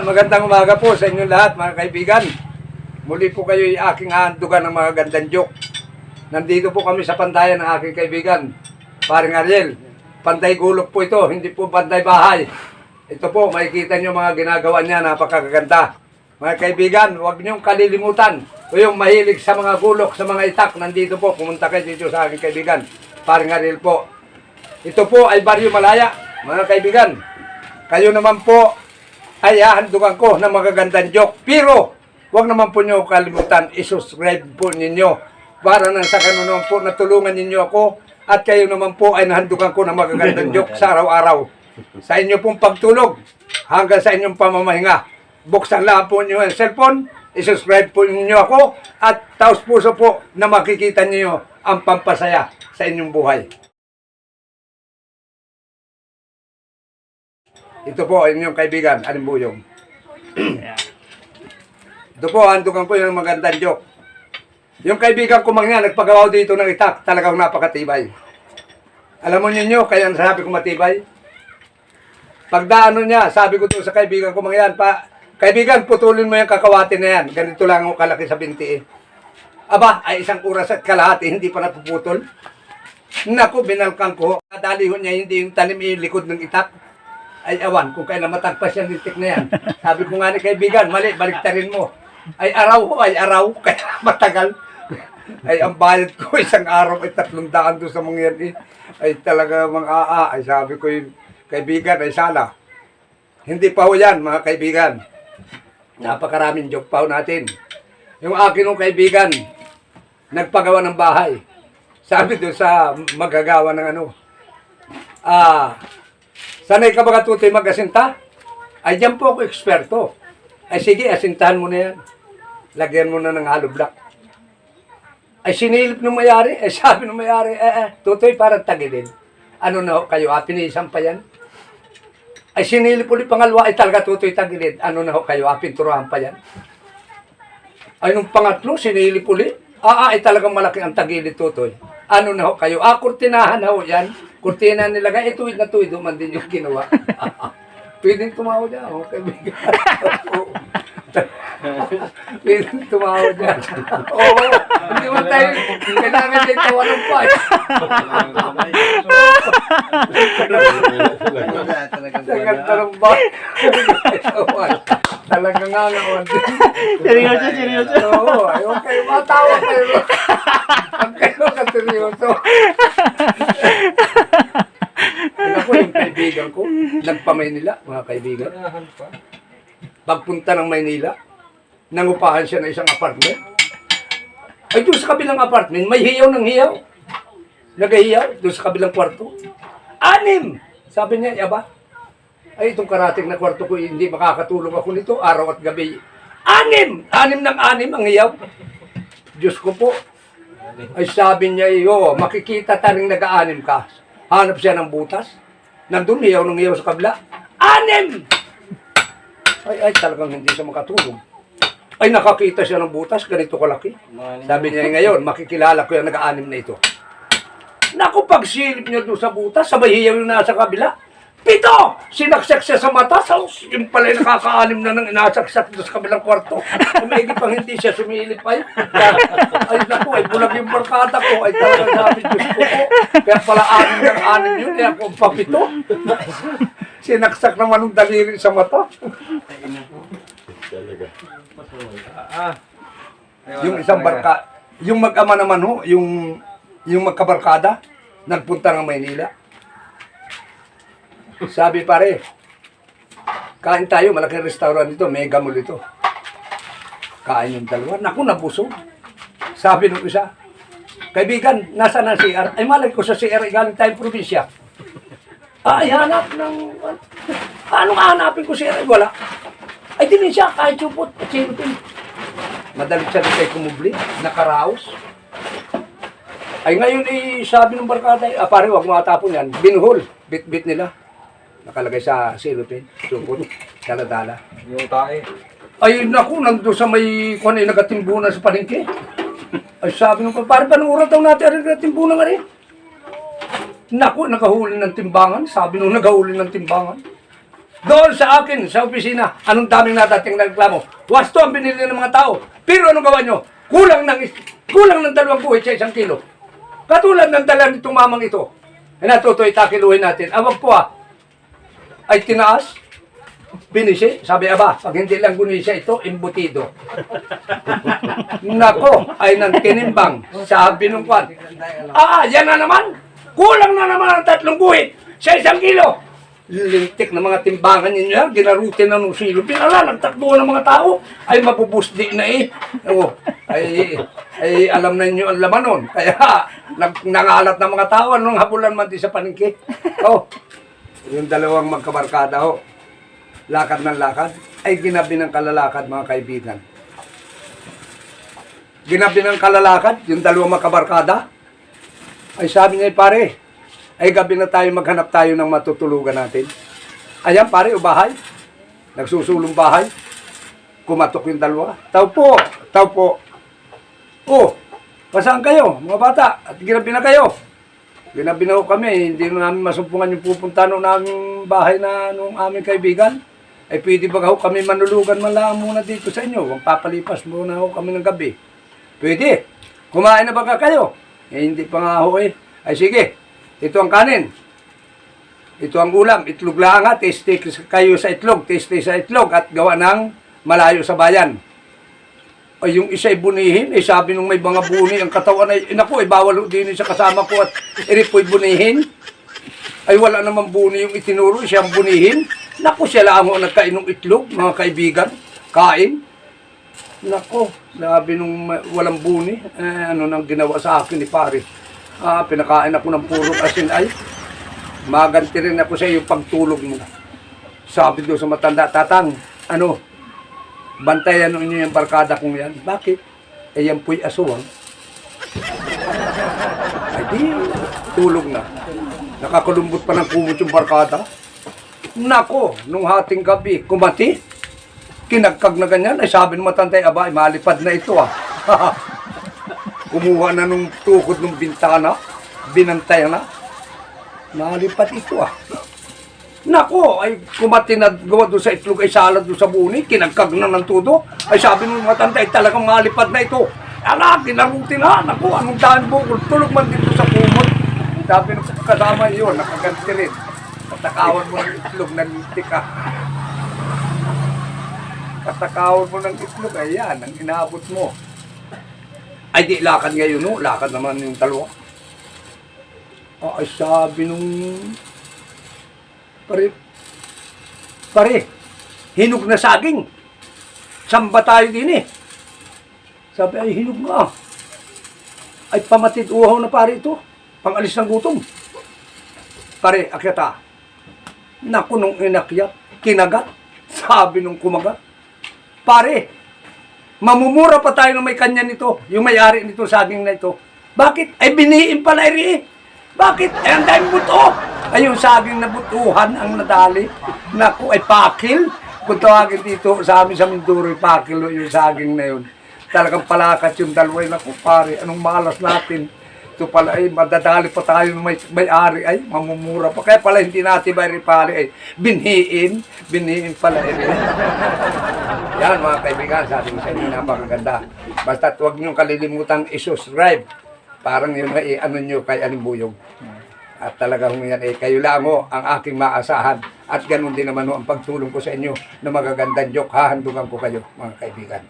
Magandang umaga po sa inyong lahat, mga kaibigan. Muli po kayo yung aking hahandugan ng mga gandang joke. Nandito po kami sa pandayan ng aking kaibigan, paring Ariel. Panday gulok po ito, hindi po panday bahay. Ito po, makikita nyo mga ginagawa niya, napakaganda. Mga kaibigan, huwag niyong kalilimutan. O yung mahilig sa mga gulok, sa mga itak, nandito po, pumunta kayo dito sa aking kaibigan, paring Ariel po. Ito po ay Baryo Malaya, mga kaibigan. Kayo naman po ay hahandugan ko ng magagandang joke. Pero, huwag naman po nyo kalimutan, isuscribe po ninyo. Para nang sa kanunon po, natulungan ninyo ako. At kayo naman po ay nahandugan ko ng magagandang joke sa araw-araw. Sa inyo pong pagtulog, hanggang sa inyong pamamahinga. Buksan lang po nyo ang cellphone, isuscribe po ninyo ako. At taos puso po na makikita ninyo ang pampasaya sa inyong buhay. Ito po, inyong kaibigan, Alimbuyong. Ito po, handugan ko yung magandang joke. Yung kaibigan ko mga nagpagawa dito ng itak, talagang napakatibay. Alam mo ninyo, kaya sabi ko matibay? Pagdaano niya, sabi ko to sa kaibigan ko mga kaibigan, putulin mo yung kakawati na yan. Ganito lang ako kalaki sa binti eh. Aba, ay isang oras at kalahati, hindi pa napuputol. Naku, binalkan ko. Kadalihon niya, hindi yung tanim yung likod ng itak. Ay awan, kung kailan matagpas yung lintik na yan. Sabi ko nga ni kaibigan, mali, baliktarin mo. Ay araw, kaya matagal. Ay ang bayad ko isang araw ay 300 doon sa mga yan eh. Ay talaga mga ay sabi ko yung kaibigan ay sala. Hindi pa ho yan mga kaibigan. Napakaraming joke pa ho natin. Yung akin ng kaibigan, nagpagawa ng bahay. Sabi doon sa magagawa ng ano, sanay ka ba katutoy mag-asinta? Ay, dyan po ako eksperto. Ay, sige, asintahan mo na yan. Lagyan mo na ng hollow block. Ay, sinilip ng mayari. Ay, sabi ng mayari, tutoy, parang tagilid. Ano na kayo, pinisan pa yan? Ay, sinilip ulit pangalawa, ay talaga tutoy tagilid. Ano na kayo, pinturahan pa yan? Ay, nung pangatlo, sinilip ulit. Ay talagang malaki ang tagilid, tutoy. Ano na kayo, kurtinahan na ho yan. Kurtina nilagay, tuwid na tuwid, man din yung ginawa. Pwedeng tumawa dyan, kaibigan. Pwedeng tumawa dyan. Oo, hindi mo tayo, kailangan din tawa ng pa. Talagang ng ba? Talagang nga ngawan. Seryoso. Oo, ayaw kayo matawa kayo. Ang kayo ka seryoso. Ako yung kaibigan ko, nagpa-Maynila, mga kaibigan. Pagpunta ng Maynila, nangupahan siya ng isang apartment. Ay, doon sa kabilang apartment, may hiyaw ng hiyaw. Nagahiyaw, doon sa kabilang kwarto. 6! Sabi niya, yaba, ay, itong karating na kwarto ko, hindi makakatulong ako nito, araw at gabi. 6 ng 6 ang hiyaw. Diyos ko po. Ay, sabi niya, makikita taring nag-6 ka. Hanap siya ng butas. Nandun, hiyaw ng hiyaw sa kabila. 6! Ay, talagang hindi siya makatulog. Ay, nakakita siya ng butas, ganito kalaki. Sabi niya, ngayon, makikilala ko yung nag-6 na ito. Naku, pagsilip niya doon sa butas, sabay hiyaw yung nasa kabila. 7! Sinaksak siya sa mata. Yung pala yung nakaka-6 na nang inasaksak doon sa kabilang kwarto. Kumigit pang hindi siya sumilip ay. Ay, naku, ay bulag yung barkada ko. Ay, talagang sabi, Diyos ko po. Kaya pala 6 ng 6 yun. Kaya kung pa 7. Sinaksak naman ng daliri sa mata. Yung isang barka, yung mag-ama naman ho, yung magkabarkada, nagpunta ng Maynila. Sabi pare, kain tayo, malaking restaurant dito, mega mall ito. Kain yung dalawa, naku, nabusog. Sabi nung isa, kaibigan, nasaan ang CR? Ay, malay ko sa CR, galing tayong probinsya. Ay, hanap ng... Anong hanapin ko CR? Ay, wala. Ay, din siya, kahit supot, at sinupin. Madalit siya din kayo kumubli, nakaraos. Ay, ngayon, sabi ng barkada, pare, huwag mo atapon yan. Binuhol, bit-bit nila. Nakalagay sa silupin, supot, daladala. Yung tae. Ay, naku, nandun sa may, kung ano yung nagatimbunan sa palengke. Ay, sabi nung, pare, panuuran daw natin ang nagatimbunan nga rin. Naku, nakahuli ng timbangan. Sabi nung nagahuli ng timbangan. Doon sa akin, sa opisina, anong daming nadating na reklamo. Wasto ang binili ng mga tao. Pero anong gawa nyo? Kulang ng 2 guhit sa 1 kilo. Katulad ng dala nitong mamang ito. Ay natutoy, takiluhin natin. Awag po ay tinaas. Pinisi. Sabi, aba, pag hindi lang gunisa ito, imbutido. Nako, ay nang tinimbang. Sabi nung kwan. Yan na naman. Kulang na naman ang 3 guhit sa 1 kilo. Lintik na mga timbangan ninyo, ginarutin na ng silo. Pinala, nagtakbo ng mga tao. Ay, mapupusdi na eh. Ay, alam na ninyo ang laman nun. Kaya, nangalat ng mga tao. Anong habulan man di sa paningki. Yung dalawang magkabarkada lakad ng lakad, ay ginabi ng kalalakad, mga kaibigan. Ginabi ng kalalakad, yung dalawang magkabarkada, ay sabi niya, pare, ay gabi na tayo, maghanap tayo ng matutulugan natin. Ayan, pare, bahay. Nagsusulong bahay. Kumatok yung dalawa. Tao po. Pasaan kayo, mga bata? At ginabi na kayo. Ginabi na kami, hindi na namin masumpungan yung pupunta nung naming bahay na nung aming kaibigan. Ay pwede ba kami manulugan man lang muna dito sa inyo? Huwag papalipas muna kami ng gabi. Pwede. Kumain na ba kayo? Hindi pa nga Ay sige. Ito ang kanin. Ito ang ulam. Itlog lang ha. Teste kayo sa itlog. Teste sa itlog at gawa ng malayo sa bayan. Ay yung isa ay bunihin. Ay sabi nung may mga buni ang katawan ay naku, ay bawal din sa kasama ko at iripoy bunihin. Ay wala namang buni yung itinuro. Siyang bunihin. Naku, siya lang ang nagkain ng itlog, mga kaibigan. Kain. Naku, sabi nung walang buni. Ano nang ginawa sa akin ni pare. Pinakain ako ng puro asin ay maganti rin ako sa iyo pagtulog mo. Sabi doon sa matanda, tatang, bantayan ninyo yung barkada kong yan. Bakit? Yan po'y aswang. Ay di, tulog na. Nakakulumbot pa ng kumot yung barkada. Nako, nung hating gabi, kumati. Kinagkag na ganyan. Ay sabi ng matanda, aba, malipad na ito Kumuha na nung tukod ng bintana, binantay na. Nalipat ito Nako, ay kumati na gawa doon sa itlog ay salad doon sa buni, kinagkag na ng tudo. Ay sabi ng matanda, ay talagang malipad na ito. Ginaruti na. Nako, anong daan bukol, tulog man dito sa kumot. Sabi ng kasama yun, nakaganti rin. Katakawan mo ng itlog, nalitik Katakawan mo ng itlog, ayan, ang inaabot mo. Ay di, lakad ngayon, lakad naman yung dalawa. Ay sabi nung pare, hinog na saging. Saan ba tayo din Sabi, ay hinog nga. Ay pamatid uhaw na pare ito. Pangalis ng gutom. Pare, akyata. Naku nung inakyat, kinagat. Sabi nung kumagat. Pare, mamumura pa tayo ng may kanya nito. Yung may-ari nito saging na ito. Bakit? Ay biniin pala Bakit? Ay ang daming buto. Ay yung saging na butuhan ang nadali. Naku, ay pakil. Kung tawagin dito sa amin sa Mindoro, pakil yung saging na yun. Talagang palakat yung dalawa. Naku pare, anong malas natin. Ito pala ay madadali pa tayo ng may-ari ay mamumura pa. Kaya pala hindi natin pare ay binhiin pala Yan mga kaibigan, sabi ko sa inyo, napakaganda. Basta huwag nyo kalilimutan i-subscribe. Parang yun ay nyo kay Alimbuyog. At talagang yan kayo lang ang aking maasahan. At ganun din naman ang pagtulong ko sa inyo na magagandang joke. Hahandugan ko kayo mga kaibigan.